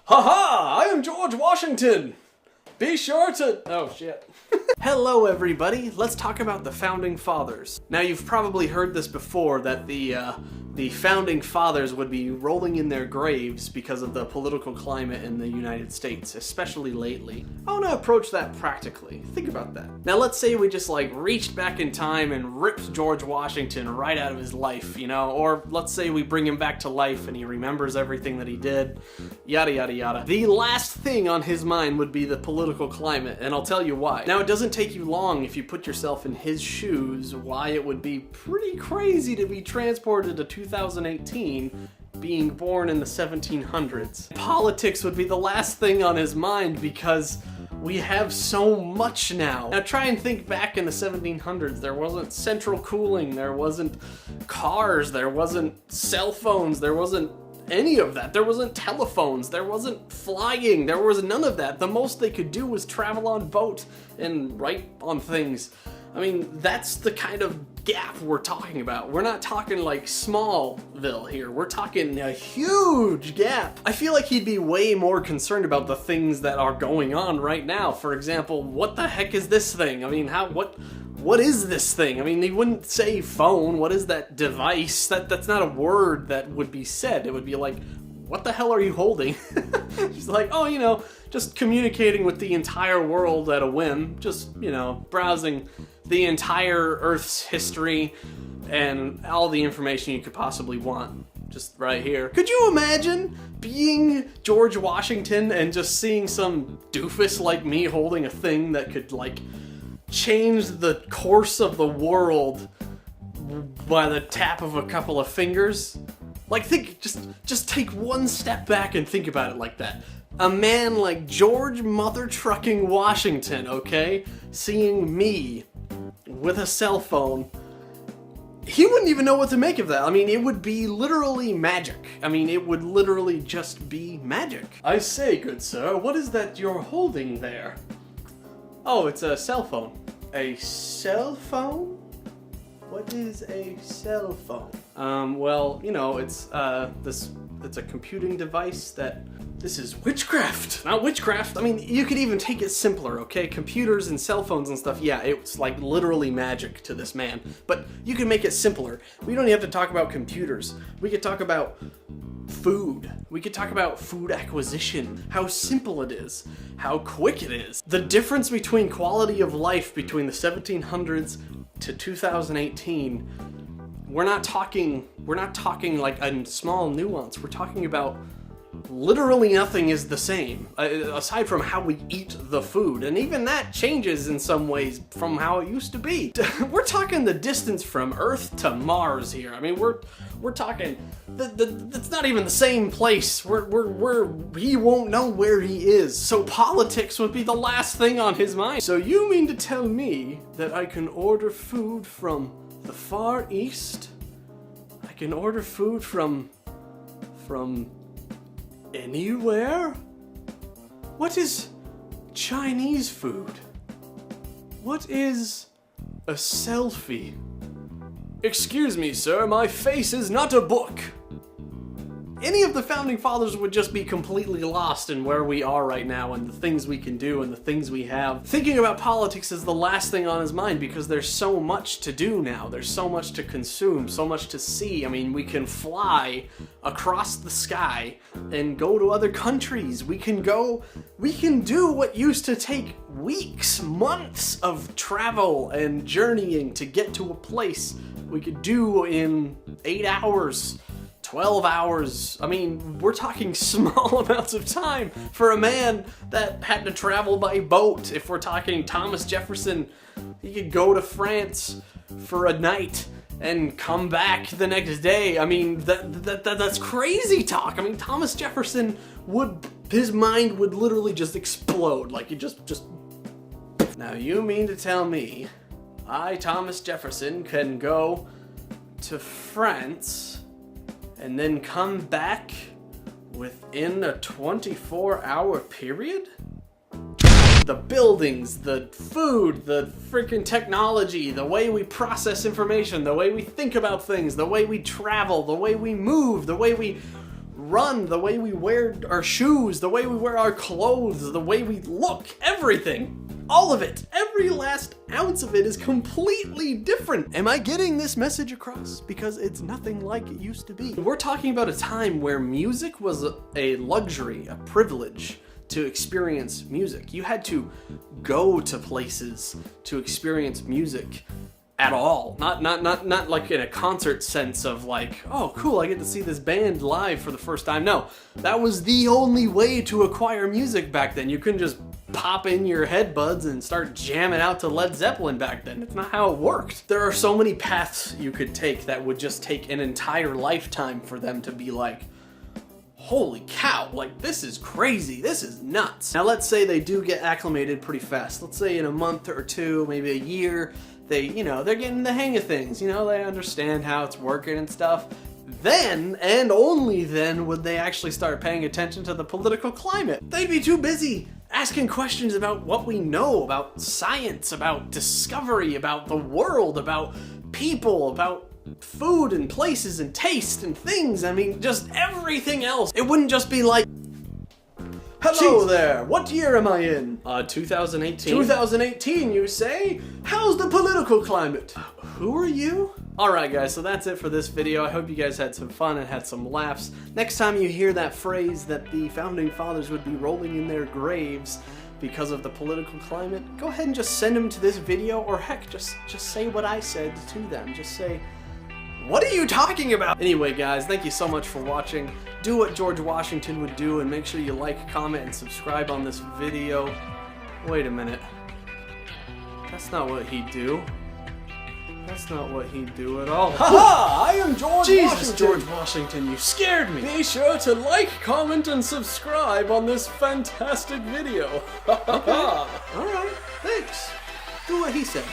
Haha! I am George Washington! Be sure to... Oh, shit. Hello, everybody. Let's talk about the Founding Fathers. Now, you've probably heard this before, that the Founding Fathers would be rolling in their graves because of the political climate in the United States, especially lately. I want to approach that practically. Think about that. Now, let's say we just, reached back in time and ripped George Washington right out of his life, you know? Or let's say we bring him back to life and he remembers everything that he did, yada, yada, yada. The last thing on his mind would be the political climate, and I'll tell you why. Now, it doesn't take you long if you put yourself in his shoes why it would be pretty crazy to be transported to 2018 being born in the 1700s. Politics would be the last thing on his mind because we have so much now. Now try and think back in the 1700s. There wasn't central cooling, there wasn't cars, there wasn't cell phones, there wasn't any of that. There wasn't telephones, there wasn't flying, there was none of that. The most they could do was travel on boat and write on things. I mean, that's the kind of gap we're talking about. We're not talking like Smallville here. We're talking a huge gap. I feel like he'd be way more concerned about the things that are going on right now. For example, what the heck is this thing? I mean, what is this thing? I mean, he wouldn't say phone. What is that device? That's not a word that would be said. It would be like, what the hell are you holding? She's like, oh, you know, just communicating with the entire world at a whim. Just, you know, browsing the entire Earth's history and all the information you could possibly want. Just right here. Could you imagine being George Washington and just seeing some doofus like me holding a thing that could, change the course of the world by the tap of a couple of fingers? Just take one step back and think about it like that. A man like George Mother Trucking Washington, okay, seeing me with a cell phone, he wouldn't even know what to make of that. I mean, it would be literally magic. I mean, it would literally just be magic. I say, good sir, what is that you're holding there? Oh, it's a cell phone. A cell phone? What is a cell phone? Well, you know, it's a computing device that... This is witchcraft! Not witchcraft! I mean, you could even take it simpler, okay? Computers and cell phones and stuff, yeah, it's like literally magic to this man. But you can make it simpler. We don't even have to talk about computers. We could talk about food. We could talk about food acquisition, how simple it is, how quick it is. The difference between quality of life between the 1700s to 2018, we're not talking like a small nuance. We're talking about literally nothing is the same, aside from how we eat the food, and even that changes in some ways from how it used to be. We're talking the distance from Earth to Mars here. I mean, we're talking, it's not even the same place. He won't know where he is, so politics would be the last thing on his mind. So you mean to tell me that I can order food from the Far East? I can order food from anywhere? What is Chinese food? What is a selfie? Excuse me, sir, my face is not a book. Any of the Founding Fathers would just be completely lost in where we are right now and the things we can do and the things we have. Thinking about politics is the last thing on his mind because there's so much to do now. There's so much to consume, so much to see. I mean, we can fly across the sky and go to other countries. We can do what used to take weeks, months of travel and journeying to get to a place we could do in 8 hours. 12 hours. I mean, we're talking small amounts of time for a man that had to travel by boat. If we're talking Thomas Jefferson, he could go to France for a night and come back the next day. I mean, that's crazy talk. I mean, Thomas Jefferson his mind would literally just explode. Like, it just... Now, you mean to tell me I, Thomas Jefferson, can go to France and then come back within a 24-hour period? The buildings, the food, the freaking technology, the way we process information, the way we think about things, the way we travel, the way we move, the way we run, the way we wear our shoes, the way we wear our clothes, the way we look, everything. All of it, every last ounce of it is completely different. Am I getting this message across? Because it's nothing like it used to be. We're talking about a time where music was a luxury, a privilege to experience music. You had to go to places to experience music at all. Not like in a concert sense of like, oh cool, I get to see this band live for the first time. No, that was the only way to acquire music back then. You couldn't just pop in your headbuds and start jamming out to Led Zeppelin back then. It's not how it worked. There are so many paths you could take that would just take an entire lifetime for them to be like, holy cow, like this is crazy, this is nuts. Now let's say they do get acclimated pretty fast. Let's say in a month or two, maybe a year, they're getting the hang of things, they understand how it's working and stuff. Then, and only then, would they actually start paying attention to the political climate. They'd be too busy asking questions about what we know, about science, about discovery, about the world, about people, about food and places and taste and things. I mean, just everything else. It wouldn't just be like, hello there, what year am I in? 2018. 2018, you say? How's the political climate? Who are you? Alright guys, so that's it for this video. I hope you guys had some fun and had some laughs. Next time you hear that phrase that the Founding Fathers would be rolling in their graves because of the political climate, go ahead and just send them to this video, or heck, just say what I said to them. Just say, what are you talking about? Anyway guys, thank you so much for watching. Do what George Washington would do and make sure you like, comment, and subscribe on this video. Wait a minute. That's not what he'd do. That's not what he'd do at all. Haha! I am George Washington! George Washington, you scared me! Be sure to like, comment, and subscribe on this fantastic video. Okay. Alright, thanks. Do what he said.